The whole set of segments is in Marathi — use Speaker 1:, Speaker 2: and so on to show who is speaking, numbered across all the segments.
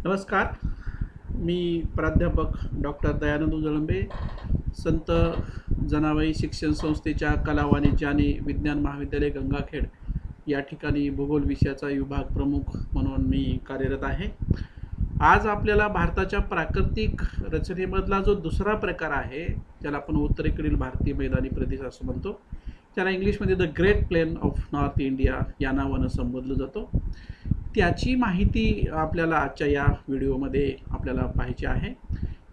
Speaker 1: नमस्कार. मी प्राध्यापक डॉक्टर दयानंद जळंबे, संत जनाबाई शिक्षण संस्थेच्या कला वाणिज्य आणि विज्ञान महाविद्यालय गंगाखेड या ठिकाणी भूगोल विषयाचा विभाग प्रमुख म्हणून मी कार्यरत आहे. आज आपल्याला भारताच्या प्राकृतिक रचनेमधला जो दुसरा प्रकार आहे, ज्याला आपण उत्तरेकडील भारतीय मैदानी प्रदेश असं म्हणतो, त्याला इंग्लिशमध्ये the great plain of north India या नावानं संबोधलं जातो, त्याची माहिती आपल्याला आजच्या या व्हिडिओमध्ये आपल्याला पाहायची आहे.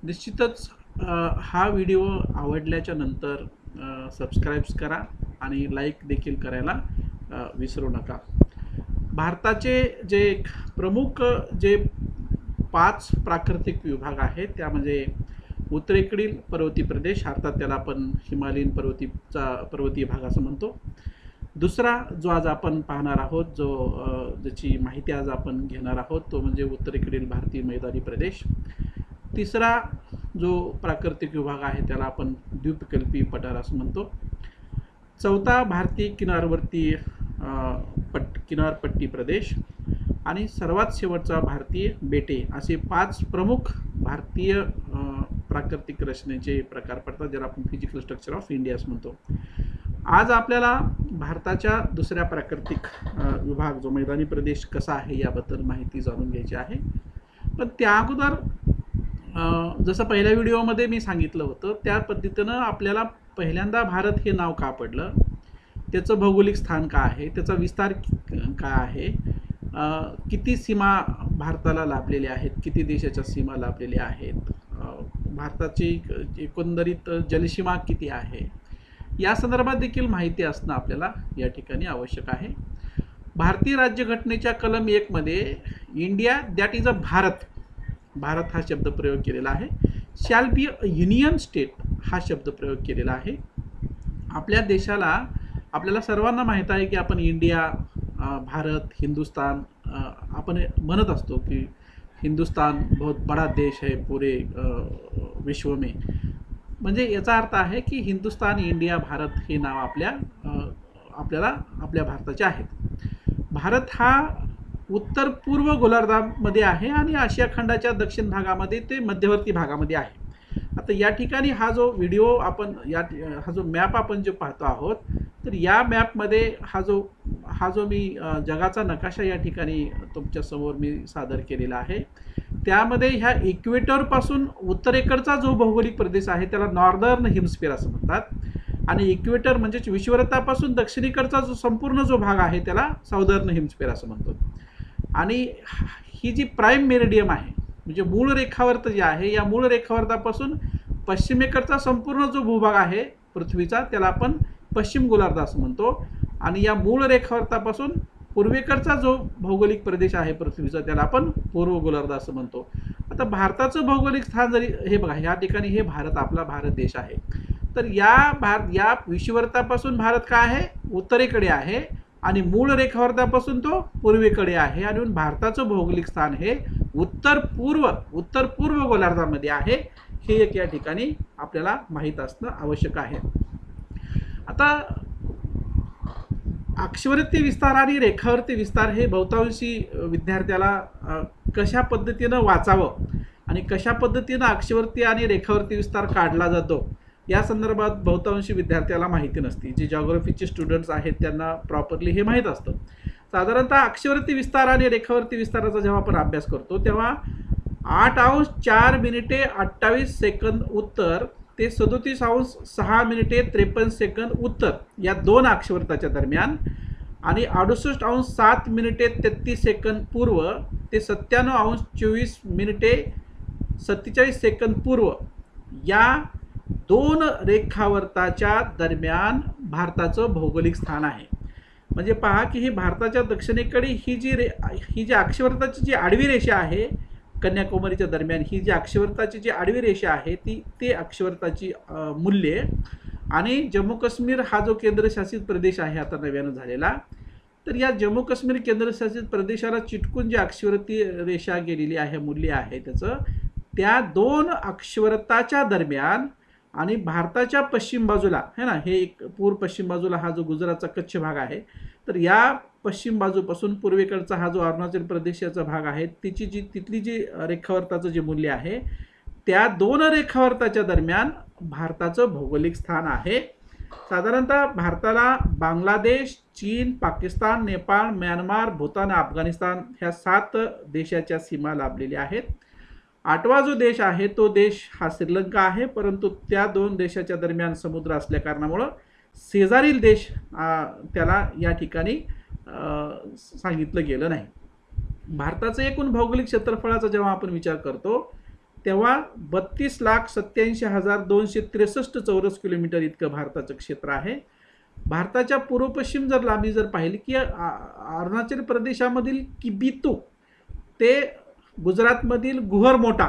Speaker 1: निश्चितच हा व्हिडिओ आवडल्याच्या नंतर सबस्क्राईब करा आणि लाईक देखील करायला विसरू नका. भारताचे जे प्रमुख जे 5 प्राकृतिक विभाग आहेत त्यामध्ये उत्तरेकडील पर्वतीय प्रदेश, अर्थात त्याला आपण हिमालयीन पर्वतीय भाग असं म्हणतो. दुसरा जो आज आपण पाहणार आहोत, ज्याची माहिती आज आपण घेणार आहोत, तो म्हणजे उत्तरेकडील भारतीय मैदानी प्रदेश. तिसरा जो प्राकृतिक विभाग आहे त्याला आपण द्वीपकल्पीय पठार असं म्हणतो. चौथा भारतीय किनारपट्टी प्रदेश आणि सर्वात शेवटचा भारतीय बेटे, असे 5 प्रमुख भारतीय प्राकृतिक रचनेचे प्रकार पडतात, ज्याला आपण फिजिकल स्ट्रक्चर ऑफ इंडिया असं म्हणतो. आज आपल्याला भारताच्या दुसऱ्या प्राकृतिक विभाग जो मैदानी प्रदेश कसा आहे याबद्दल माहिती जाणून घ्यायची आहे. पण त्या अगोदर जसं पहिल्या व्हिडिओमध्ये मी सांगितलं होतं त्या पद्धतीनं आपल्याला पहिल्यांदा भारत हे नाव का पडलं, त्याचं भौगोलिक स्थान काय आहे, त्याचा विस्तार काय आहे, किती सीमा भारताला लाभलेल्या आहेत, किती देशाच्या सीमा लाभलेल्या आहेत, भारताची एकंदरीत जलसीमा किती आहे, या संदर्भात देखील माहिती असणं आपल्याला या ठिकाणी आवश्यक आहे. भारतीय राज्यघटनेच्या कलम 1 मध्ये India that is a Bharat हा शब्द प्रयोग केलेला आहे. Shall be a union state हा शब्द प्रयोग केलेला आहे. आपल्या देशाला आपल्याला सर्वांना माहीत आहे की आपण इंडिया, भारत, हिंदुस्तान आपण म्हणत असतो की हिंदुस्तान बहुत बड़ा देश है पूरे विश्व में. म्हणजे याचा अर्थ आहे की हिंदुस्तान, इंडिया, भारत हे नाव आपल्याला आपल्या भारताचे आहेत. भारत हा उत्तर पूर्व गोलार्धामध्ये आहे आणि आशिया खंडाच्या दक्षिण भागामध्ये ते मध्यवर्ती भागामध्ये आहे. आता या ठिकाणी हा जो व्हिडिओ आपण हा जो मॅप आपण जे पाहतो आहोत, तर या मॅपमध्ये हा जो मी जगाचा नकाशा या ठिकाणी तुमच्यासमोर मी सादर केलेला आहे, त्यामध्ये ह्या इक्वेटरपासून उत्तरेकडचा जो भौगोलिक प्रदेश आहे त्याला नॉर्दर्न हेमिस्फिअर असं म्हणतात आणि इक्वेटर म्हणजेच विषुववृत्तापासून दक्षिणेकडचा जो संपूर्ण जो भाग आहे त्याला साऊदर्न हेमिस्फिअर असं म्हणतो. आणि ही जी प्राईम मेरिडियम आहे, म्हणजे मूळ रेखावर्त जे आहे, या मूळ रेखावर्तापासून पश्चिमेकडचा संपूर्ण जो भूभाग आहे पृथ्वीचा त्याला आपण पश्चिम गोलार्ध असं म्हणतो आणि या मूळ रेखावर्तापासून पूर्वेकडचा जो भौगोलिक प्रदेश आहे पृथ्वीचा त्याला आपण पूर्व गोलार्ध असं म्हणतो. आता भारताचं भौगोलिक स्थान जरी हे बघा, या ठिकाणी हे आपला भारत देश आहे, तर या विषुववृत्तापासून भारत काय आहे, उत्तरेकडे आहे आणि मूळ रेखावर्तापासून तो पूर्वेकडे आहे आणि भारताचं भौगोलिक स्थान हे उत्तर पूर्व गोलार्धामध्ये आहे. हे एक या ठिकाणी आपल्याला माहीत असणं आवश्यक आहे. आता अक्षवर्ती विस्तार आणि रेखावर्ती विस्तार हे बहुतांशी विद्यार्थ्याला कशा पद्धतीनं वाचावं आणि कशा पद्धतीनं अक्षवर्ती आणि रेखावर्ती विस्तार काढला जातो या संदर्भात बहुतांशी विद्यार्थ्याला माहिती नसते. जे जॉग्राफीचे स्टुडंट्स आहेत त्यांना प्रॉपरली हे माहीत असतं. साधारणतः अक्षवर्ती विस्तार आणि रेखावर्ती विस्ताराचा जेव्हा आपण अभ्यास करतो तेव्हा 8°4'28" उत्तर ते 37°6'53" उत्तर या 2 अक्षवर्ताच्या दरम्यान आणि 68°7'33" पूर्व ते 97°24'47" पूर्व या 2 रेखावर्ताच्या दरम्यान भारताचं भौगोलिक स्थान आहे. म्हणजे पहा की ही भारताच्या दक्षिणेकडे ही जी अक्षवर्ताची जी आडवी रेषा आहे कन्याकुमारीच्या दरम्यान, ही जी अक्षवर्ताची जी आडवी रेषा आहे ते अक्षवर्ताची मूल्ये आणि जम्मू काश्मीर हा जो केंद्रशासित प्रदेश आहे आता नव्यानं झालेला, तर या जम्मू काश्मीर केंद्रशासित प्रदेशाला चिटकून जी अक्षवर्ती रेषा गेलेली आहे, मूल्य आहे त्याचं, त्या 2 अक्षवर्ताच्या दरम्यान आणि भारताच्या पश्चिम बाजूला है ना, हे एक पूर्व पश्चिम बाजूला हा जो गुजरातचा कच्छ भाग आहे, तर या पश्चिम बाजूपासून पूर्वेकडचा हा जो अरुणाचल प्रदेशाचा भाग आहे तिथली जी रेखावर्ताचं जे मूल्य आहे, त्या दोन रेखावर्ताच्या दरम्यान भारताचं भौगोलिक स्थान आहे. साधारणतः भारताला बांगलादेश, चीन, पाकिस्तान, नेपाळ, म्यानमार, भूतान, अफगाणिस्तान ह्या 7 देशाच्या सीमा लाभलेल्या आहेत. 8वा जो देश आहे तो देश हा श्रीलंका आहे, परंतु त्या 2 देशाच्या दरम्यान समुद्र असल्या कारणामुळे शेजारील देश त्याला या ठिकाणी सांगितलं गेलं नाही. भारताचं एकूण भौगोलिक क्षेत्रफळाचा जेव्हा आपण विचार करतो तेव्हा 32,87,263 चौरस किलोमीटर इतकं भारताचं क्षेत्र आहे. भारताच्या पूर्व पश्चिम जर लांबी जर पाहिली की अरुणाचल प्रदेशामधील किबितू ते गुजरातमधील गुहरमोटा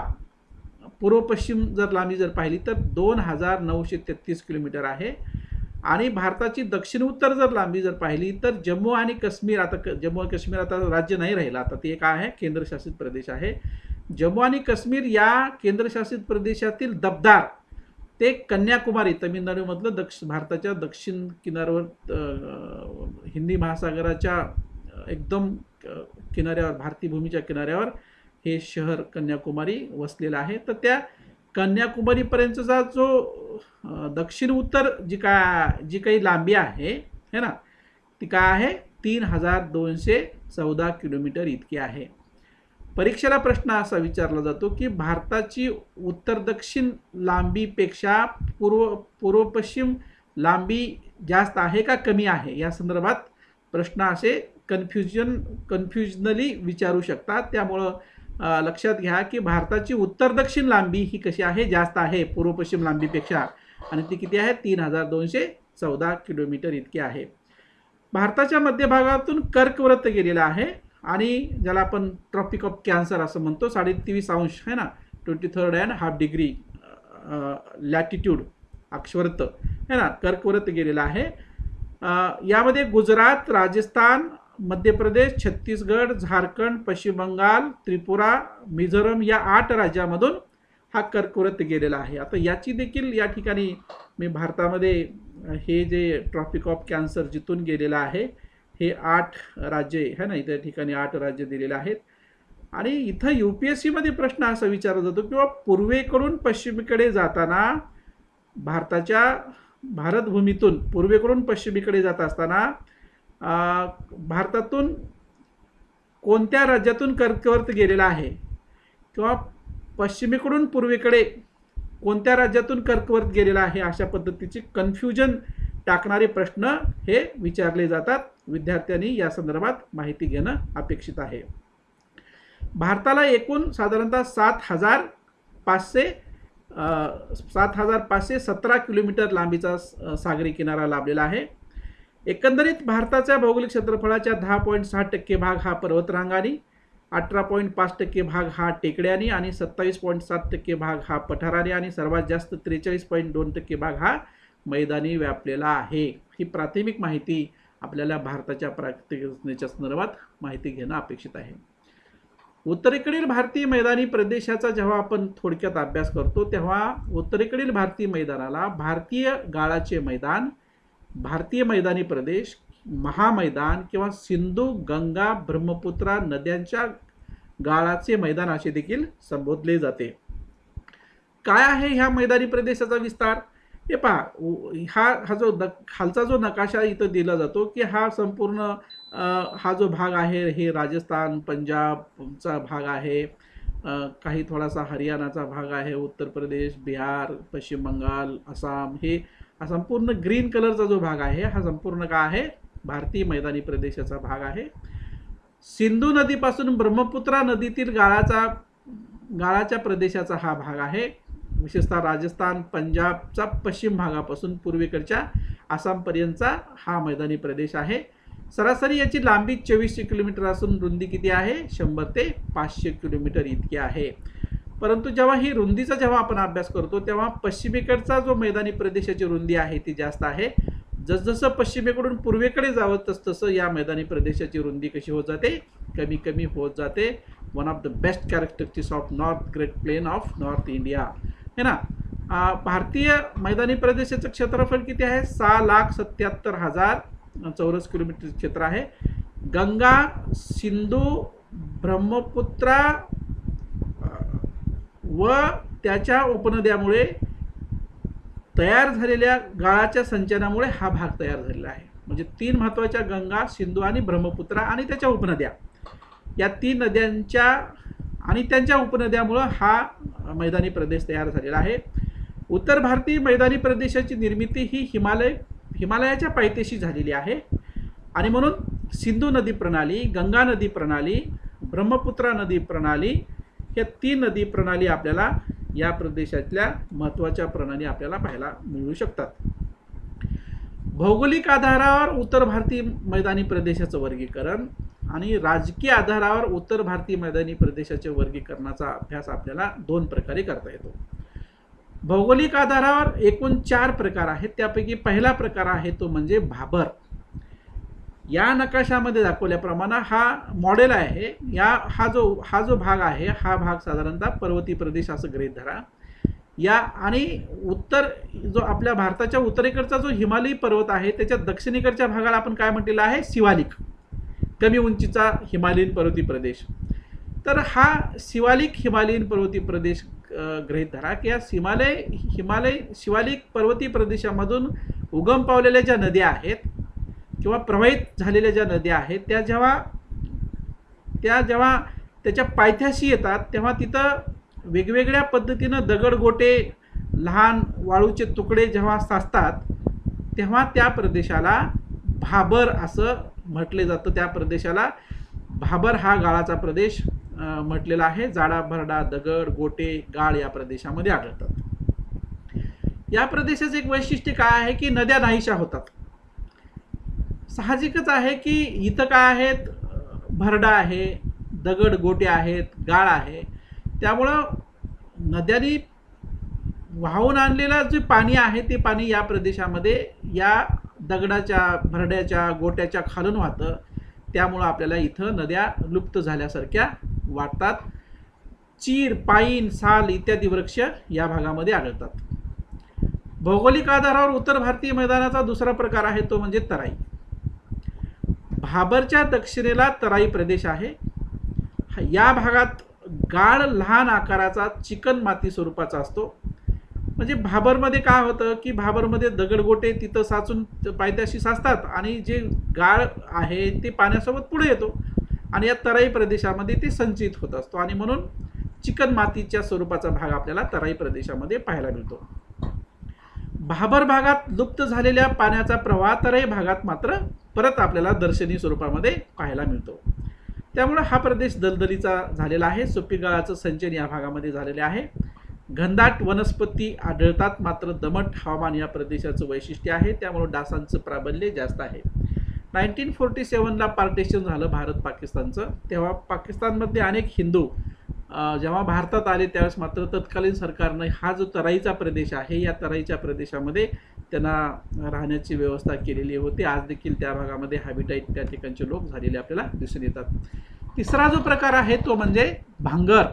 Speaker 1: पूर्व पश्चिम जर लांबी जर पाहिली तर 2,933 किलोमीटर आहे. आणि भारताची दक्षिण उत्तर जर लांबी जर पाहिली तर जम्मू आणि काश्मीर, आता जम्मू आणि काश्मीर आता राज्य नाही राहिलं, आता ते काय आहे, केंद्रशासित प्रदेश आहे. जम्मू आणि काश्मीर या केंद्रशासित प्रदेशातील दबदार ते कन्याकुमारी तमिळनाडूमधलं भारताच्या दक्षिण किनाऱ्यावर हिंदी महासागराच्या एकदम किनाऱ्यावर, भारतीय भूमीच्या किनाऱ्यावर हे शहर कन्याकुमारी वसलेलं आहे. तर त्या कन्याकुमारीपर्यंतचा जो दक्षिण उत्तर जी काही लांबी आहे है ना, ती काय आहे 3,214 किलोमीटर इतकी आहे. परीक्षेला प्रश्न असा विचारला जातो की भारताची उत्तर दक्षिण लांबीपेक्षा पूर्व पश्चिम लांबी जास्त आहे का कमी आहे, या संदर्भात प्रश्न असे कन्फ्युजनली विचारू शकतात. त्यामुळं लक्षात घ्या की भारताची उत्तर दक्षिण लांबी ही कशी आहे, जास्त आहे पूर्व पश्चिम लांबीपेक्षा, आणि ती किती आहे 3,214 किलोमीटर इतकी आहे. भारताच्या मध्यभागातून कर्कवृत्त गेलेला आहे आणि ज्याला आपण ट्रॉपिक ऑफ कॅन्सर असं म्हणतो, 23.5 है ना, 23.5 डिग्री लॅटिट्यूड अक्षवृत्त है ना, कर्कवृत्त गेलेला आहे. यामध्ये गुजरात, राजस्थान, मध्य प्रदेश, छत्तीसगड, झारखंड, पश्चिम बंगाल, त्रिपुरा, मिझोरम या 8 राज्यामधून हा कर्कवृत्त गेलेला आहे. आता याची देखील या ठिकाणी मी भारतामध्ये हे जे ट्रॉपिक ऑफ कॅन्सर जिथून गेलेला आहे हे 8 राज्ये है ना, इथे ठिकाणी 8 राज्य दिलेले आहेत. आणि इथं UPSC मध्ये प्रश्न असा विचारला जातो किंवा पूर्वेकडून पश्चिमेकडे जाताना भारताच्या भारतभूमीतून पूर्वेकडून पश्चिमेकडे जात असताना भारतातून कोणत्या राज्यातून कर्कवृत्त गेलेला आहे किंवा पश्चिमेकडून पूर्वेकडे कोणत्या राज्यातून कर्कवृत्त गेलेला आहे, अशा पद्धतीची कन्फ्युजन टाकणारे प्रश्न हे विचारले जातात. विद्यार्थ्यांनी या संदर्भात माहिती घेणं अपेक्षित आहे. भारताला एकूण साधारणतः 7,517 किलोमीटर लांबीचा सागरी किनारा लाभलेला आहे. एकंदरीत भारताच्या भौगोलिक क्षेत्रफळाच्या 10.6% भाग हा पर्वतरांगांनी, 18.5% भाग हा टेकड्यांनी आणि 27.7% भाग हा पठाराने आणि सर्वात जास्त 43.2% भाग हा मैदानी व्यापलेला आहे. ही प्राथमिक माहिती आपल्याला भारताच्या प्राकृतिक रचनेच्या संदर्भात माहिती घेणं अपेक्षित आहे. उत्तरेकडील भारतीय मैदानी प्रदेशाचा जेव्हा आपण थोडक्यात अभ्यास करतो तेव्हा उत्तरेकडील भारतीय मैदानाला भारतीय गाळाचे मैदान, भारतीय मैदानी प्रदेश, महामैदान किंवा सिंधू, गंगा, ब्रह्मपुत्रा नद्यांच्या गाळाचे मैदान असे देखील संबोधले जाते. काय आहे ह्या मैदानी प्रदेशाचा विस्तार, हे पहा. हा जो खालचा जो नकाशा इथं दिला जातो की हा संपूर्ण हा जो भाग आहे हे राजस्थान, पंजाबचा भाग आहे, काही थोडासा हरियाणाचा भाग आहे, उत्तर प्रदेश, बिहार, पश्चिम बंगाल, आसाम, हे हा संपूर्ण ग्रीन कलरचा जो भाग आहे हा संपूर्ण काय आहे भारतीय मैदानी प्रदेशाचा भाग आहे. सिंधू नदीपासून ब्रह्मपुत्रा नदीतील गाळाच्या प्रदेशाचा हा भाग आहे. विशेषतः राजस्थान, पंजाबचा पश्चिम भागापासून पूर्वेकडच्या आसामपर्यंतचा हा मैदानी प्रदेश आहे. सरासरी याची लांबी 2400 किलोमीटर असून रुंदी किती आहे 100 ते 500 किलोमीटर इतकी आहे. परंतु जेव्हा ही रुंदीचा जेव्हा आपण अभ्यास करतो तेव्हा पश्चिमेकडचा जो मैदानी प्रदेशाची रुंदी आहे ती जास्त आहे. जसजसं पश्चिमेकडून पूर्वेकडे जावं तसतसं या मैदानी प्रदेशाची रुंदी कशी होत जाते, कमी कमी होत जाते. One of the best characteristics of north great plain of north India है ना. भारतीय मैदानी प्रदेशाचं क्षेत्रफळ किती आहे? 6,77,000 चौरस किलोमीटर क्षेत्र आहे. गंगा, सिंधू, ब्रह्मपुत्रा व त्याच्या उपनद्यामुळे तयार झालेल्या गाळाच्या संचयनामुळे हा भाग तयार झालेला आहे. म्हणजे 3 महत्त्वाच्या गंगा, सिंधू आणि ब्रह्मपुत्रा आणि त्याच्या उपनद्या, या 3 नद्यांच्या आणि त्यांच्या उपनद्यामुळे हा मैदानी प्रदेश तयार झालेला आहे. उत्तर भारतीय मैदानी प्रदेशाची निर्मिती ही हिमालयाच्या पायथ्याशी झालेली आहे आणि म्हणून सिंधू नदी प्रणाली, गंगा नदी प्रणाली, ब्रह्मपुत्रा नदी प्रणाली, या 3 नदी प्रणाली आपल्याला या प्रदेशातल्या महत्त्वाच्या प्रणाली आपल्याला पाहायला मिळू शकतात. भौगोलिक आधारावर उत्तर भारतीय मैदानी प्रदेशाचं वर्गीकरण आणि राजकीय आधारावर उत्तर भारतीय मैदानी प्रदेशाच्या वर्गीकरणाचा अभ्यास आपल्याला 2 प्रकारे करता येतो. भौगोलिक आधारावर एकूण 4 प्रकार आहेत. त्यापैकी पहिला प्रकार आहे तो म्हणजे भाबर. या नकाशामध्ये दाखवल्याप्रमाणे हा मॉडेल आहे. हा जो भाग आहे, हा भाग साधारणतः पर्वतीय प्रदेश असं गृहीत धरा. या आणि उत्तर जो आपल्या भारताच्या उत्तरेकडचा जो हिमालयी पर्वत आहे त्याच्या दक्षिणेकडच्या भागाला आपण काय म्हटलेलं आहे? शिवालिक, कमी उंचीचा हिमालयीन पर्वतीय प्रदेश. तर हा शिवालिक हिमालयीन पर्वतीय प्रदेश गृहीत धरा की या शिवालिक पर्वतीय प्रदेशामधून उगम पावलेल्या ज्या नद्या आहेत किंवा प्रवाहित झालेल्या ज्या नद्या आहेत त्या जेव्हा त्याच्या पायथ्याशी येतात तेव्हा तिथं वेगवेगळ्या पद्धतीनं दगडगोटे, लहान वाळूचे तुकडे जेव्हा साचतात तेव्हा त्या प्रदेशाला भाबर असं म्हटले जातं. त्या प्रदेशाला भाबर हा गाळाचा प्रदेश म्हटलेला आहे. जाडा भरडा दगड, गोटे, गाळ या प्रदेशामध्ये आढळतात. या प्रदेशाचं एक वैशिष्ट्य काय आहे की नद्या नाहीशा होतात. साहजिकच आहे की इथं काय आहेत? भरडा आहे, दगड गोटे आहेत, गाळ आहे. त्यामुळं नद्यांनी वाहून आणलेलं जे पाणी आहे ते पाणी या प्रदेशामध्ये या दगडाच्या, भरड्याच्या, गोट्याच्या खालून वाहतं. त्यामुळं आपल्याला इथं नद्या लुप्त झाल्यासारख्या वाटतात. चीर, पाईन, साल इत्यादी वृक्ष या भागामध्ये आढळतात. भौगोलिक आधारावर उत्तर भारतीय मैदानाचा दुसरा प्रकार आहे तो म्हणजे तराई. भाबरच्या दक्षिणेला तराई प्रदेश आहे. या भागात गाळ लहान आकाराचा चिकन माती स्वरूपाचा असतो. म्हणजे भाबरमध्ये काय होतं की भाबरमध्ये दगडगोटे तिथं साचून पायथ्याशी साचतात आणि जे गाळ आहे ते पाण्यासोबत पुढे येतो आणि या तराई प्रदेशामध्ये ते संचित होत असतो आणि म्हणून चिकन मातीच्या स्वरूपाचा भाग आपल्याला तराई प्रदेशामध्ये पाहायला मिळतो. भाबर भागात लुप्त झालेल्या पाण्याचा प्रवाह तराई भागात मात्र परत आपल्याला दर्शनी स्वरूपामध्ये पाहायला मिळतो. त्यामुळे हा प्रदेश दलदलीचा झालेला आहे. सुपीक गाळाचं संचयन या भागामध्ये झालेले आहे. घनदाट वनस्पती आढळतात मात्र दमट हवामान या प्रदेशाचं वैशिष्ट्य आहे. त्यामुळे डासांचं प्राबल्य जास्त आहे. 1947ला पार्टिशन झालं भारत पाकिस्तानचं. तेव्हा पाकिस्तानमध्ये अनेक हिंदू जेव्हा भारतात आले त्यावेळेस मात्र तत्कालीन सरकारने हा जो तराईचा प्रदेश आहे या तराईच्या प्रदेशामध्ये त्यांना राहण्याची व्यवस्था केलेली होती. आज देखील त्या भागामध्ये हॅबिटाईट त्या ठिकाणचे लोक झालेले आपल्याला दिसून येतात. तिसरा जो प्रकार आहे तो म्हणजे भांगर.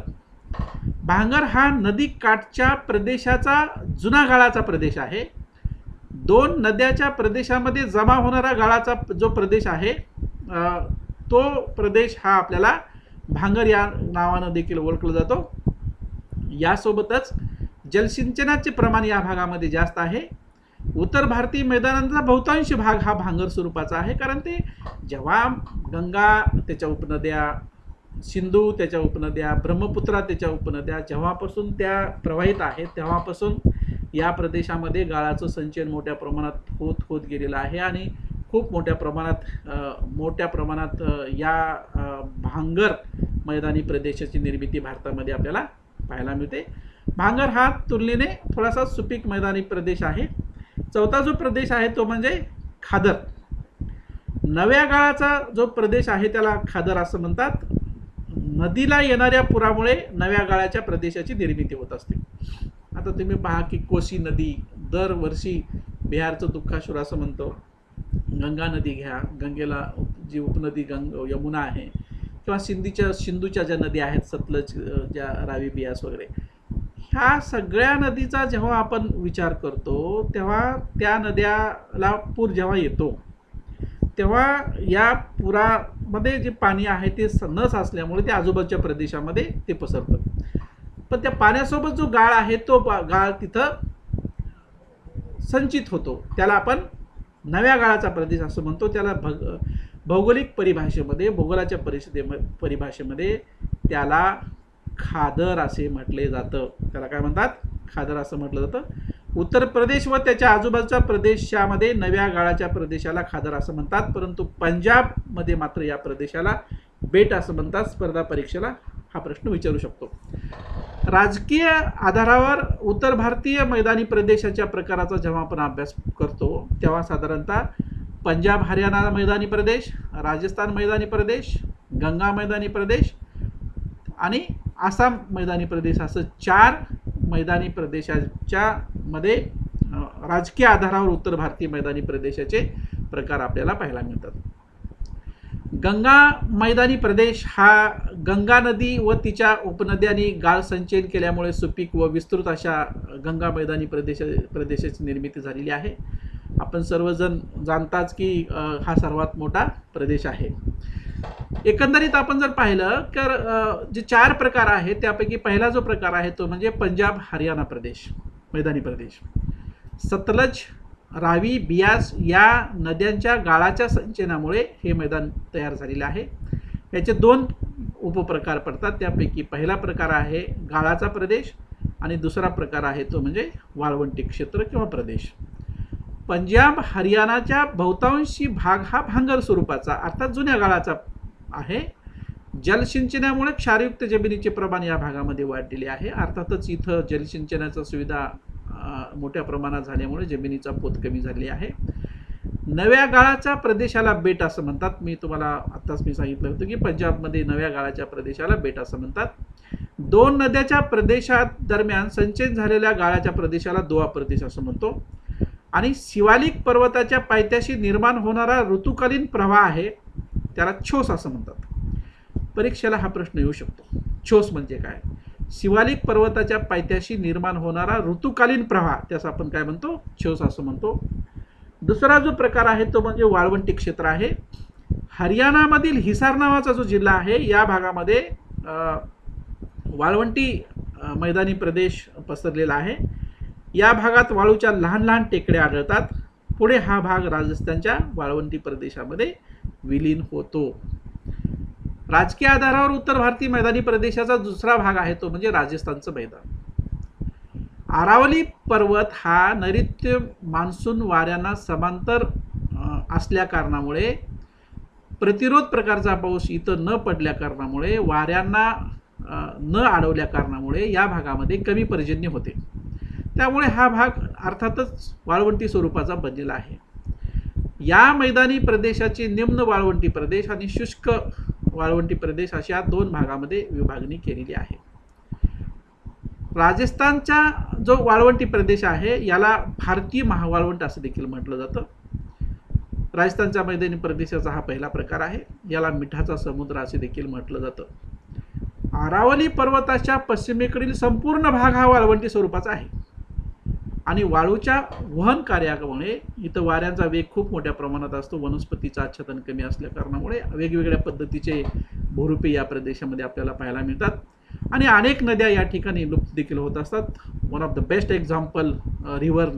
Speaker 1: भांगर हा नदी काठच्या प्रदेशाचा जुना गाळाचा प्रदेश आहे. 2 नद्याच्या प्रदेशामध्ये जमा होणारा गाळाचा जो प्रदेश आहे तो प्रदेश हा आपल्याला भांगर या नावानं देखील ओळखला जातो. यासोबतच जलसिंचनाचे प्रमाण या भागामध्ये जास्त आहे. उत्तर भारतीय मैदानाचा बहुतांश भाग हा भांगर स्वरूपाचा आहे कारण ते जेव्हा गंगा त्याच्या उपनद्या, सिंधू त्याच्या उपनद्या, ब्रह्मपुत्रा त्याच्या उपनद्या जेव्हापासून त्या प्रवाहित आहेत तेव्हापासून या प्रदेशामध्ये गाळाचं संचयन मोठ्या प्रमाणात होत गेलेलं आहे आणि खूप मोठ्या प्रमाणात या भांगर मैदानी प्रदेशाची निर्मिती भारतामध्ये आपल्याला पाहायला मिळते. भांगर हा तुलनेने थोडासा सुपीक मैदानी प्रदेश आहे. चौथा जो प्रदेश आहे तो म्हणजे खादर. नव्या गाळाचा जो प्रदेश आहे त्याला खादर असं म्हणतात. नदीला येणाऱ्या पुरामुळे नव्या गाळाच्या प्रदेशाची निर्मिती होत असते. आता तुम्ही पहा की कोसी नदी दरवर्षी बिहारचं दुःखासूर असं म्हणतो. गंगा नदी घ्या, गंगेला जी उपनदी यमुना आहे किंवा सिंधूच्या ज्या नदी आहेत सतलज, ज्या रावी, बियास वगैरे, ह्या सगळ्या नदीचा जेव्हा आपण विचार करतो तेव्हा त्या नद्याला पूर जेव्हा येतो तेव्हा या पुरामध्ये जे पाणी आहे ते न साचल्यामुळे ते आजूबाजूच्या प्रदेशामध्ये ते पसरतं. पण त्या पाण्यासोबत जो गाळ आहे तो गाळ तिथं संचित होतो. त्याला आपण नव्या गाळाचा प्रदेश असं म्हणतो. त्याला भौगोलिक परिभाषेमध्ये, भूगोलाच्या परिभाषेमध्ये त्याला खादर असे म्हटले जातं. त्याला काय म्हणतात? खादर असं म्हटलं जातं. उत्तर प्रदेश व त्याच्या आजूबाजूच्या प्रदेशामध्ये नव्या गाळाच्या प्रदेशाला खादर असं म्हणतात, परंतु पंजाबमध्ये मात्र या प्रदेशाला बेट असं म्हणतात. स्पर्धा परीक्षेला हा प्रश्न विचारू शकतो. राजकीय आधारावर उत्तर भारतीय मैदानी प्रदेशाच्या प्रकाराचा जेव्हा आपण अभ्यास करतो तेव्हा साधारणतः पंजाब हरियाणा मैदानी प्रदेश, राजस्थान मैदानी प्रदेश, गंगा मैदानी प्रदेश आणि आसाम मैदानी प्रदेश असं 4 मैदानी प्रदेशाच्या मध्ये राजकीय आधारावर उत्तर भारतीय मैदानी प्रदेशाचे प्रकार आपल्याला पाहायला मिळतात. गंगा मैदानी प्रदेश हा गंगा नदी व तिच्या उपनद्यांनी गाळ संचयन केल्यामुळे सुपीक व विस्तृत अशा गंगा मैदानी प्रदेशाची निर्मिती झालेली आहे. आपण सर्वजण जाणताच की हा सर्वात मोठा प्रदेश आहे. एकंदरीत आपण जर पाहिलं तर जे 4 प्रकार आहेत त्यापैकी पहिला जो प्रकार आहे तो म्हणजे पंजाब हरियाणा प्रदेश मैदानी प्रदेश. सतलज, रावी, बियास या नद्यांच्या गाळाच्या संचयनामुळे हे मैदान तयार झालेले आहे. याचे 2 उपप्रकार पडतात. त्यापैकी पहिला प्रकार आहे गाळाचा प्रदेश आणि दुसरा प्रकार आहे तो म्हणजे वाळवंटी क्षेत्र किंवा प्रदेश. पंजाब हरियाणाच्या बहुतांशी भाग हा भांगर स्वरूपाचा अर्थात जुन्या गाळाचा आहे. जलसिंचनामुळे क्षारयुक्त जमिनीचे प्रमाण या भागामध्ये वाढलेले आहे. अर्थातच इथं जलसिंचनाचा सुविधा मोठ्या प्रमाणात झाल्यामुळे जमिनीचा पोत कमी झाली आहे. नव्या गाळाच्या प्रदेशाला बेट असं म्हणतात. मी तुम्हाला आत्ताच सांगितलं होतं की पंजाबमध्ये नव्या गाळाच्या प्रदेशाला बेट असं म्हणतात. 2 नद्याच्या प्रदेशात दरम्यान संचयन झालेल्या गाळाच्या प्रदेशाला दोआ प्रदेश असं म्हणतो. आणि शिवालिक पर्वताच्या पायथ्याशी निर्माण होणारा ऋतुकालीन प्रवाह आहे त्याला छोस असं म्हणतात. परीक्षेला हा प्रश्न येऊ शकतो. छोस म्हणजे काय? शिवालिक पर्वताच्या पायथ्याशी निर्माण होणारा ऋतुकालीन प्रवाह त्यास आपण काय म्हणतो? छोस असं म्हणतो. दुसरा जो प्रकार आहे तो म्हणजे वाळवंटी क्षेत्र आहे. हरियाणामधील हिसार नावाचा जो जिल्हा आहे या भागामध्ये वाळवंटी मैदानी प्रदेश पसरलेला आहे. या भागात वाळूच्या लहान लहान टेकड्या आढळतात. पुढे हा भाग राजस्थानच्या वाळवंटी प्रदेशामध्ये विलीन होतो. राजकीय आधारावर उत्तर भारतीय मैदानी प्रदेशाचा दुसरा भाग आहे तो म्हणजे राजस्थानचं मैदान. आरावली पर्वत हा नैऋत्य मान्सून वाऱ्यांना समांतर असल्या कारणामुळे प्रतिरोध प्रकारचा पाऊस इथं न पडल्या कारणामुळे वाऱ्यांना न अडवल्या कारणामुळे या भागामध्ये कमी पर्जन्य होते. त्यामुळे हा भाग अर्थातच वाळवंटी स्वरूपाचा बनलेला आहे. या मैदानी प्रदेशाची निम्न वाळवंटी प्रदेश आणि शुष्क वाळवंटी प्रदेश अशा 2 भागामध्ये विभागणी केलेली आहे. राजस्थानचा जो वाळवंटी प्रदेश आहे याला भारतीय महावाळवंट असं देखील म्हटलं जातं. राजस्थानच्या मैदानी प्रदेशाचा हा पहिला प्रकार आहे. याला मिठाचा समुद्र असे देखील म्हटलं जातं. आरावली पर्वताच्या पश्चिमेकडील संपूर्ण भाग हा वाळवंटी स्वरूपाचा आहे आणि वाळूच्या वहन कार्यामुळे इथं वाऱ्यांचा वेग खूप मोठ्या प्रमाणात असतो. वनस्पतीचं आच्छादन कमी असल्या कारणामुळे वेगवेगळ्या पद्धतीचे भूरूपे या प्रदेशामध्ये आपल्याला पाहायला मिळतात आणि अनेक नद्या या ठिकाणी लुप्त देखील होत असतात. One of the best example river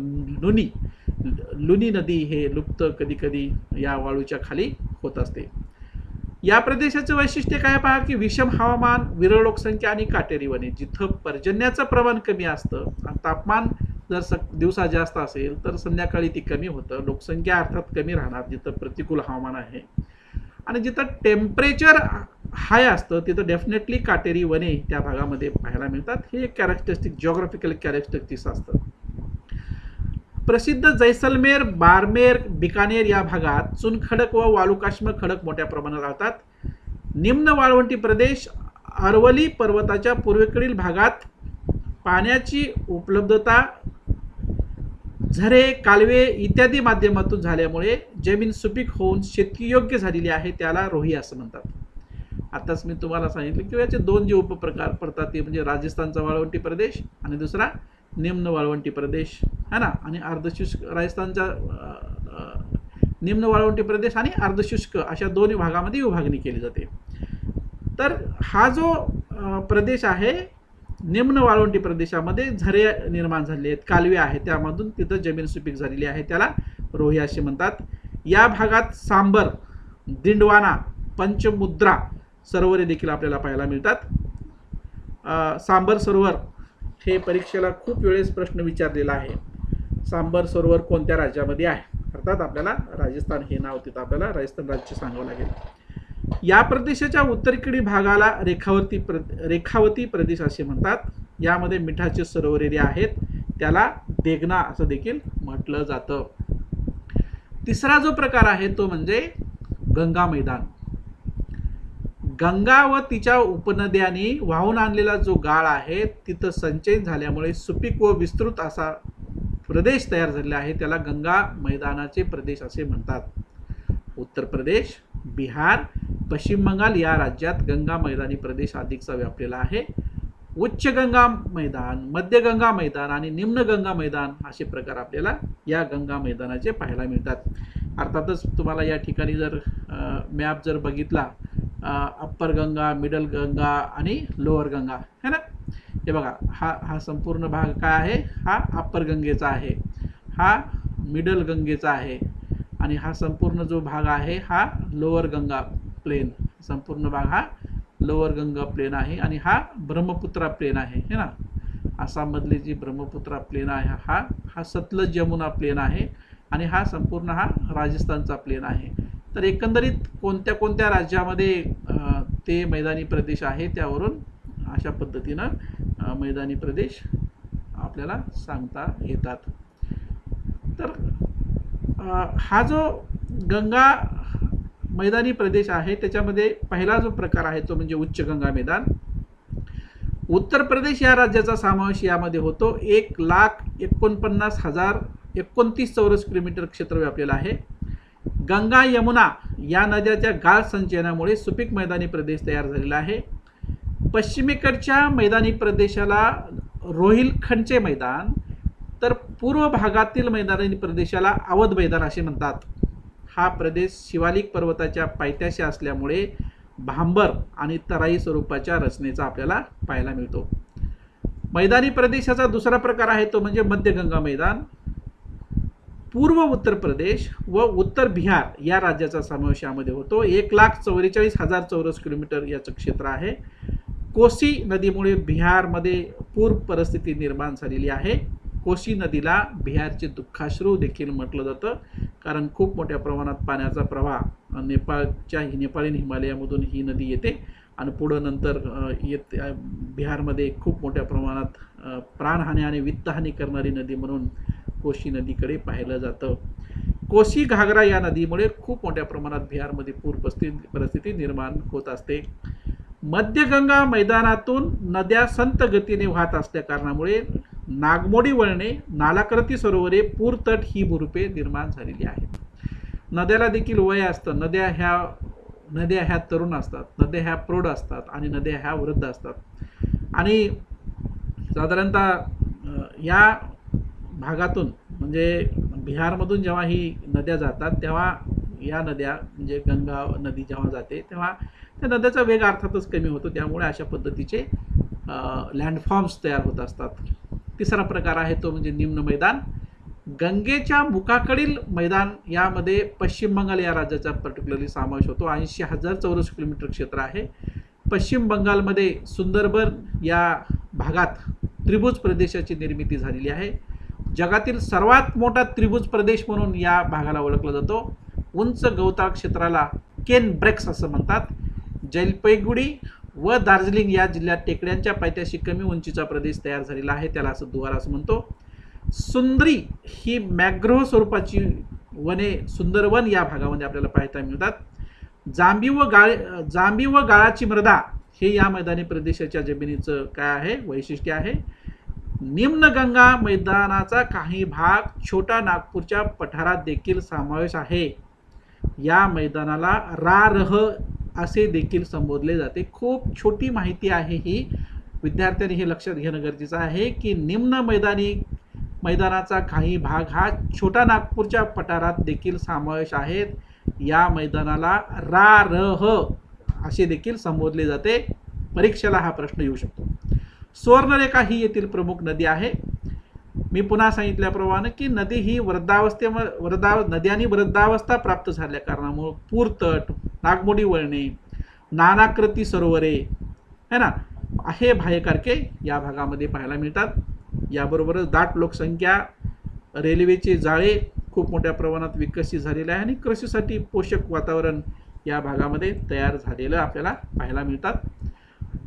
Speaker 1: Luni नदी हे लुप्त कधी कधी या वाळूच्या खाली होत असते. या प्रदेशाचं वैशिष्ट्य काय पहा की विषम हवामान, विरळ लोकसंख्या आणि काटेरी वने. जिथं पर्जन्याचं प्रमाण कमी असतं आणि तापमान जर दिवसा जास्त असेल तर संध्याकाळी ती कमी होतं. लोकसंख्या अर्थात कमी राहणार जिथं प्रतिकूल हवामान आहे आणि जिथं टेम्परेचर हाय असतं तिथं डेफिनेटली काटेरी वने त्या भागामध्ये पाहायला मिळतात. हे एक कॅरेक्टरिस्टिक जिओग्राफिकल कॅरेक्टरिस्टिक्स असतं. प्रसिद्ध जैसलमेर, बारमेर, बिकानेर या भागात चुनखडक व वालुकाश्म खडक मोठ्या प्रमाणात राहतात. निम्न वाळवंटी प्रदेश अरवली पर्वताच्या पूर्वेकडील भागात पाण्याची उपलब्धता झरे, कालवे इत्यादी माध्यमातून झाल्यामुळे जमीन सुपीक होऊन शेतीयोग्य झालेली आहे. त्याला रोही असं म्हणतात. आताच मी तुम्हाला सांगितलं की याचे दोन जे उपप्रकार पडतात ते म्हणजे राजस्थानचा वाळवंटी प्रदेश आणि दुसरा निम्न वाळवंटी प्रदेश है ना, आणि अर्धशुष्क राजस्थानचा निम्न वाळवंटी प्रदेश आणि अर्धशुष्क अशा दोन्ही भागामध्ये विभागणी केली जाते. तर हा जो प्रदेश आहे निम्न वाळवंटी प्रदेशामध्ये झरे निर्माण झाले आहेत, कालवे आहेत, त्यामधून तिथं जमीन सुपीक झालेली आहे, त्याला रोही असे म्हणतात. या भागात सांबर, दिंडवाना, पंचमुद्रा सरोवरे देखील आपल्याला पाहायला मिळतात. सांबर सरोवर हे परीक्षेला खूप वेळेस प्रश्न विचारलेला आहे. सांबर सरोवर कोणत्या राज्यामध्ये आहे? अर्थात आपल्याला राजस्थान हे नाव तिथं आपल्याला राजस्थान राज्य सांगावं लागेल. या प्रदेशाच्या उत्तरेकडील भागाला रेखावती प्रदेश असे म्हणतात. यामध्ये मिठाचे सरोवरे आहेत, त्याला देगना असं देखील म्हटलं जातं. तिसरा जो प्रकार आहे तो म्हणजे गंगा मैदान. गंगा व तिच्या उपनद्यांनी वाहून आणलेला जो गाळ आहे तिथं संचयन झाल्यामुळे सुपीक व विस्तृत असा प्रदेश तयार झालेला आहे, त्याला गंगा मैदानाचे प्रदेश असे म्हणतात. उत्तर प्रदेश, बिहार, पश्चिम बंगाल या राज्यात गंगा मैदानी प्रदेश अधिकचा व्यापलेला आहे. उच्च गंगा मैदान, मध्य गंगा मैदान आणि निम्न गंगा मैदान असे प्रकार आपल्याला या गंगा मैदानाचे पाहायला मिळतात. अर्थातच तुम्हाला या ठिकाणी जर मॅप जर बघितला, अप्पर गंगा, मिडल गंगा आणि लोअर गंगा है ना, हे बघा हा संपूर्ण भाग काय आहे, हा अप्पर गंगेचा आहे, हा मिडल गंगेचा आहे आणि हा संपूर्ण जो भाग आहे हा लोअर गंगा प्लेन, संपूर्ण भाग हा लोअर गंगा प्लेन आहे आणि हा ब्रह्मपुत्रा प्लेन आहे है ना. आसाममधली जी ब्रह्मपुत्रा प्लेन आहे हा सतलज यमुना प्लेन आहे आणि हा संपूर्ण हा राजस्थानचा प्लेन आहे. तर एकंदरीत कोणत्या कोणत्या राज्यामध्ये ते मैदानी प्रदेश आहे त्यावरून अशा पद्धतीनं मैदानी प्रदेश आपल्याला सांगता येतात. तर हा जो गंगा मैदानी प्रदेश आहे त्याच्यामध्ये पहिला जो प्रकार आहे तो म्हणजे उच्च गंगा मैदान. उत्तर प्रदेश या राज्याचा समावेश यामध्ये होतो. 1,49,029 चौरस किलोमीटर क्षेत्र व्यापलेलं आहे. गंगा यमुना या नद्याच्या गाळ संचयनामुळे सुपीक मैदानी प्रदेश तयार झालेला आहे. पश्चिमेकडच्या मैदानी प्रदेशाला रोहिलखंडचे मैदान, तर पूर्व भागातील मैदानी प्रदेशाला अवध मैदान असे म्हणतात. हा प्रदेश शिवालिक पर्वताच्या पायथ्याशी असल्यामुळे भांबर आणि तराई स्वरूपाच्या रचनेचा आपल्याला पाहायला मिळतो. मैदानी प्रदेशाचा दुसरा प्रकार आहे तो म्हणजे मध्य गंगा मैदान. पूर्व उत्तर प्रदेश व उत्तर बिहार या राज्याचा समावेश यामध्ये होतो. 1,44,000 चौरस किलोमीटर याचं क्षेत्र आहे. कोसी नदीमुळे बिहारमध्ये पूर परिस्थिती निर्माण झालेली आहे. कोसी नदीला बिहारचे दुःखाश्रू देखील म्हटलं जातं, कारण खूप मोठ्या प्रमाणात पाण्याचा प्रवाह नेपाळी हिमालयामधून ही नदी येते आणि पुढं नंतर बिहारमध्ये खूप मोठ्या प्रमाणात प्राणहानी आणि वित्तहानी करणारी नदी म्हणून कोसी नदीकडे पाहिलं जातं. कोसी घागरा या नदीमुळे खूप मोठ्या प्रमाणात बिहारमध्ये पूर परिस्थिती निर्माण होत असते. मध्य गंगा मैदानातून नद्या संत गतीने वाहत असल्या कारणामुळे नागमोडी वळणे, नालाकृती सरोवरे, पूरतट ही भूरूपे निर्माण झालेली आहेत. नद्याला देखील वय असतं. नद्या ह्या तरुण असतात, नद्या ह्या प्रौढ असतात आणि नद्या ह्या वृद्ध असतात. आणि साधारणतः या भागातून म्हणजे बिहारमधून जेव्हा ही नद्या जातात तेव्हा या नद्या म्हणजे गंगा नदी जेव्हा जाते तेव्हा त्या नद्याचा वेग अर्थातच कमी होतो, त्यामुळे अशा पद्धतीचे लँडफॉर्म्स तयार होत असतात. तिसरा प्रकार आहे तो म्हणजे निम्न मैदान. गंगेच्या मुखाकडील मैदान यामध्ये पश्चिम बंगाल या राज्याचा पर्टिक्युलरली समावेश होतो. 80,000 चौरस किलोमीटर क्षेत्र आहे. पश्चिम बंगालमध्ये सुंदरबन या भागात त्रिभुज प्रदेशाची निर्मिती झालेली आहे. जगातील सर्वात मोठा त्रिभुज प्रदेश म्हणून या भागाला ओळखला जातो. उंच गवताळ क्षेत्राला केन ब्रेक्स असं म्हणतात. जलपैगुडी व दार्जिलिंग या जिल्ह्यात टेकड्यांच्या पायथ्याशी कमी उंचीचा प्रदेश तयार झालेला आहे, त्याला असं दुवार असं म्हणतो. सुंदरी ही मॅग्रोव्ह स्वरूपाची वने सुंदरवन या भागामध्ये आपल्याला पाहायला मिळतात. जांबी व गाळाची मृदा हे या मैदानी प्रदेशाच्या जमिनीचं काय आहे वैशिष्ट्य आहे. निम्न गंगा मैदानाचा काही भाग छोटा नागपूरच्या पठारात देखील समावेश आहे. या मैदानाला रारह असे देखील संबोधले जाते. खूप छोटी माहिती आहे ही, विद्यार्थ्यांनी हे लक्षात घेणं गरजेचं आहे की निम्न मैदानाचा काही भाग हा छोटा नागपूरच्या पठारात देखील समावेश आहेत. या मैदानाला रा-र-ह असे देखील संबोधले जाते. परीक्षेला हा प्रश्न येऊ शकतो. सुवर्णरेखा ही येथील प्रमुख नदी आहे. मी पुन्हा सांगितल्याप्रमाणे की नदी ही नद्यांनी वृद्धावस्था प्राप्त झाल्या कारणामुळे पूरतट, नागमोडी वळणे, नानाकृती सरोवरे है ना, हे बाह्यकारके या भागामध्ये पाहायला मिळतात. याबरोबरच दाट लोकसंख्या, रेल्वेचे जाळे खूप मोठ्या प्रमाणात विकसित झालेले आहे आणि कृषीसाठी पोषक वातावरण या भागामध्ये तयार झालेलं आपल्याला पाहायला मिळतात.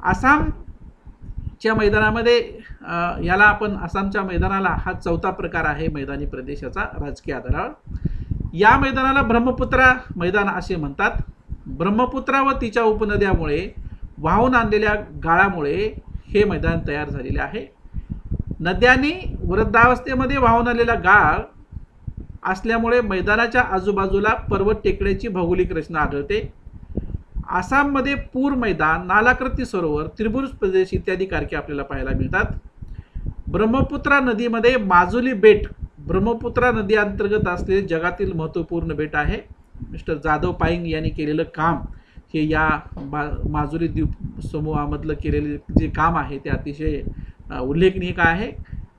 Speaker 1: आसामच्या मैदानामध्ये आसामच्या मैदानाला हा चौथा प्रकार आहे मैदानी प्रदेशाचा राजकीय आधारावर. या मैदानाला ब्रह्मपुत्रा मैदान असे म्हणतात. ब्रह्मपुत्रा व तिच्या उपनद्यामुळे वाहून आणलेल्या गाळामुळे हे मैदान तयार झालेले आहे. नद्यांनी वृद्धावस्थेमध्ये वाहून आलेला गाळ असल्यामुळे मैदानाच्या आजूबाजूला पर्वत टेकड्याची भौगोलिक रचना आढळते. आसाममध्ये पूर मैदान, नालाकृती सरोवर, त्रिभुज प्रदेश इत्यादी कारके आपल्याला पाहायला मिळतात. ब्रह्मपुत्रा नदीमध्ये माजुली बेट ब्रह्मपुत्रा नदी अंतर्गत असलेले जगातील महत्त्वपूर्ण बेट आहे. मिस्टर जाधव पायंग यांनी केलेलं काम हे या माजुली द्वीप समूहामधलं केलेले जे काम आहे ते अतिशय उल्लेखनीय आहे.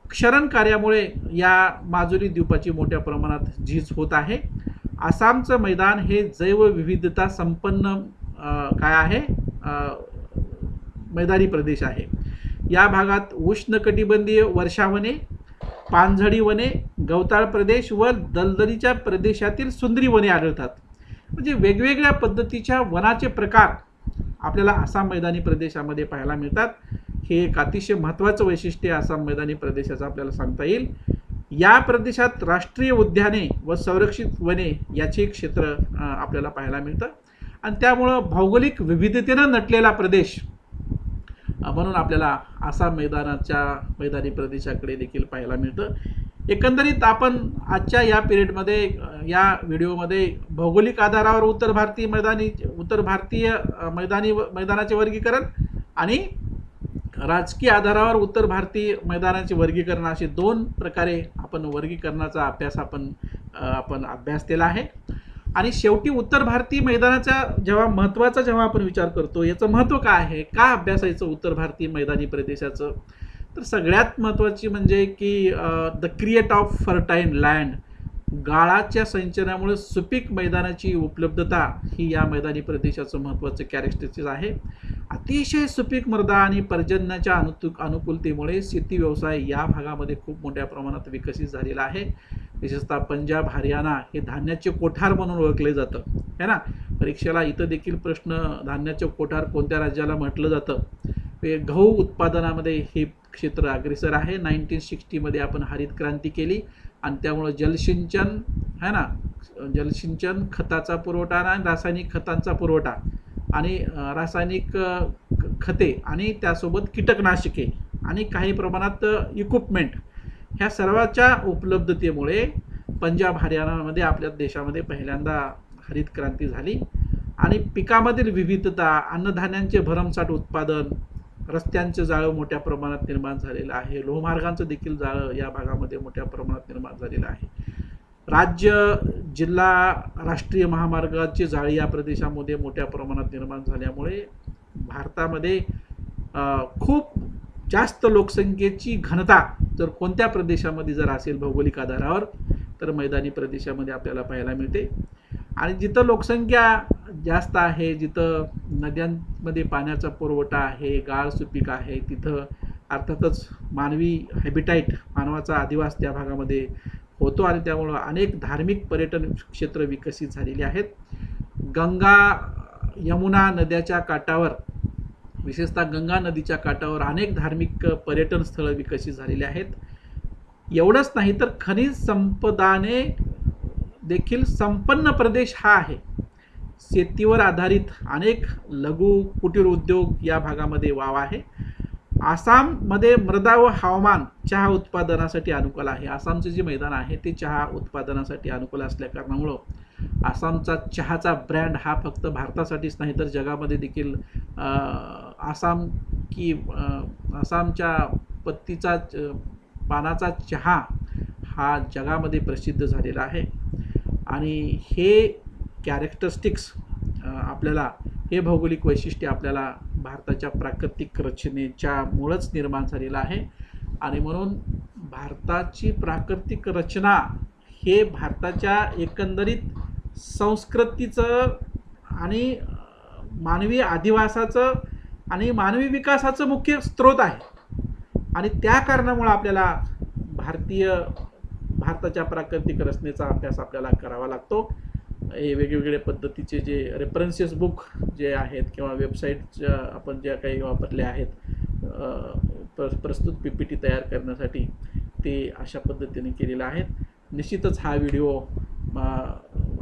Speaker 1: क्षरण कार्यामुळे या माजुली द्वीपाची मोठ्या प्रमाणात झीज होत आहे. आसामचं मैदान हे जैवविविधता संपन्न मैदानी प्रदेश आहे. या भागात उष्णकटिबंधीय वर्षावने, पानझडी वने, गवताळ प्रदेश व दलदलीच्या प्रदेशातील सुंदरी वने आढळतात. म्हणजे वेगवेगळ्या पद्धतीच्या वनाचे प्रकार आपल्याला आसाम मैदानी प्रदेशामध्ये पाहायला मिळतात. हे एक अतिशय महत्त्वाचं वैशिष्ट्य आसाम मैदानी प्रदेशाचं आपल्याला सांगता येईल. या प्रदेशात राष्ट्रीय उद्याने व संरक्षित वने याचे क्षेत्र आपल्याला पाहायला मिळतं आणि त्यामुळं भौगोलिक विविधतेनं नटलेला प्रदेश म्हणून आपल्याला आसाम मैदानी प्रदेशाकडे देखील पाहायला मिळतं. एकंदरीत आपण आजच्या या पिरियडमध्ये या व्हिडिओमध्ये भौगोलिक आधारावर उत्तर भारतीय मैदानाचे वर्गीकरण आणि राजकीय आधारावर उत्तर भारतीय मैदानाचे वर्गीकरण असे दोन प्रकारे आपण वर्गीकरणाचा आपण अभ्यास केला आहे. आणि शेवटी उत्तर भारतीय मैदानाचा जेव्हा आपण विचार करतो याचं महत्त्व काय आहे, का अभ्यासायचं उत्तर भारतीय मैदानी प्रदेशाचं, तर सगळ्यात महत्त्वाची म्हणजे की द क्रिएट ऑफ फर्टाईन लँड, गाळाच्या संचयनामुळे सुपीक मैदानाची उपलब्धता ही या मैदानी प्रदेशाचं महत्त्वाचं कॅरेक्टरिस्टिक्स आहे. अतिशय सुपीक मृदा आणि पर्जन्याच्या अनुकूलतेमुळे शेती व्यवसाय या भागामध्ये खूप मोठ्या प्रमाणात विकसित झालेला आहे. विशेषतः पंजाब, हरियाणा हे धान्याचे कोठार म्हणून ओळखले जातं है ना. परीक्षेला इथं देखील प्रश्न, धान्याचे कोठार कोणत्या राज्याला म्हटलं जातं. गहू उत्पादनामध्ये हे क्षेत्र अग्रेसर आहे. 1960 आपण हरित क्रांती केली आणि त्यामुळे जलसिंचन, खताचा पुरवठा आणि रासायनिक खतांचा पुरवठा आणि रासायनिक खते आणि त्यासोबत कीटकनाशके आणि काही प्रमाणात इक्विपमेंट ह्या सर्वाच्या उपलब्धतेमुळे पंजाब, हरियाणामध्ये आपल्या देशामध्ये पहिल्यांदा हरित क्रांती झाली आणि पिकामधील विविधता, अन्नधान्यांचे भरमसाठ उत्पादन, रस्त्यांचं जाळं मोठ्या प्रमाणात निर्माण झालेलं आहे. लोहमार्गांचं देखील जाळं या भागामध्ये मोठ्या प्रमाणात निर्माण झालेलं आहे. राज्य, जिल्हा, राष्ट्रीय महामार्गाची जाळी या प्रदेशामध्ये मोठ्या प्रमाणात निर्माण झाल्यामुळे भारतामध्ये खूप जास्त लोकसंख्येची घनता जर कोणत्या प्रदेशामध्ये जर असेल भौगोलिक आधारावर तर मैदानी प्रदेशामध्ये आपल्याला पाहायला मिळते. आणि जिथं लोकसंख्या जास्त आहे, जिथं नद्यांमध्ये पाण्याचा पुरवठा आहे, गाळ सुपीक आहे, तिथं अर्थातच मानवी हॅबिटाईट, मानवाचा अधिवास त्या भागामध्ये होतो आणि त्यामुळं अनेक धार्मिक पर्यटन क्षेत्र विकसित झालेली आहेत. गंगा, यमुना नद्याच्या काठावर, विशेषतः गंगा नदीच्या काठावर अनेक धार्मिक पर्यटन स्थळं विकसित झालेली आहेत. एवढंच नाही तर खनिज संपदाने देखील संपन्न प्रदेश हा आहे. शेतीवर आधारित अनेक लघु कुटीर उद्योग या भागामध्ये वाव आहे. आसाममध्ये मृदा व हवामान चहा उत्पादनासाठी अनुकूल आहे. आसामचे जे मैदान आहे ते चहा उत्पादनासाठी अनुकूल असल्या कारणामुळं आसामचा चहाचा ब्रँड हा फक्त भारतासाठीच नाही तर जगामध्ये देखील आसामच्या पत्तीचा पानाचा चहा हा जगामध्ये प्रसिद्ध झालेला आहे. आणि हे कॅरेक्टरिस्टिक्स आपल्याला, हे भौगोलिक वैशिष्ट्य आपल्याला भारताच्या प्राकृतिक रचनेच्या मुळंच निर्माण झालेलं आहे. आणि म्हणून भारताची प्राकृतिक रचना हे भारताच्या एकंदरीत संस्कृतीचं आणि मानवी अधिवासाचं आणि मानवी विकासाचं मुख्य स्रोत आहे. आणि त्या कारणामुळे आपल्याला भारताच्या प्राकृतिक रचनेचा अभ्यास आपल्याला करावा लागतो. हे वेगवेगळ्या पद्धतीचे जे रेफरन्सेस बुक जे आहेत किंवा वेबसाईट आपण ज्या काही वापरल्या आहेत प्रस्तुत PPT तयार करण्यासाठी, ते अशा पद्धतीने केलेलं आहे. निश्चितच हा व्हिडिओ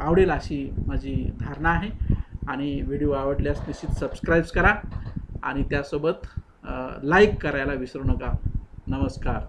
Speaker 1: आवडेल अशी माझी धारणा आहे. आणि व्हिडिओ आवडल्यास निश्चित सबस्क्राईब करा आणि त्यासोबत लाईक करायला विसरू नका. नमस्कार.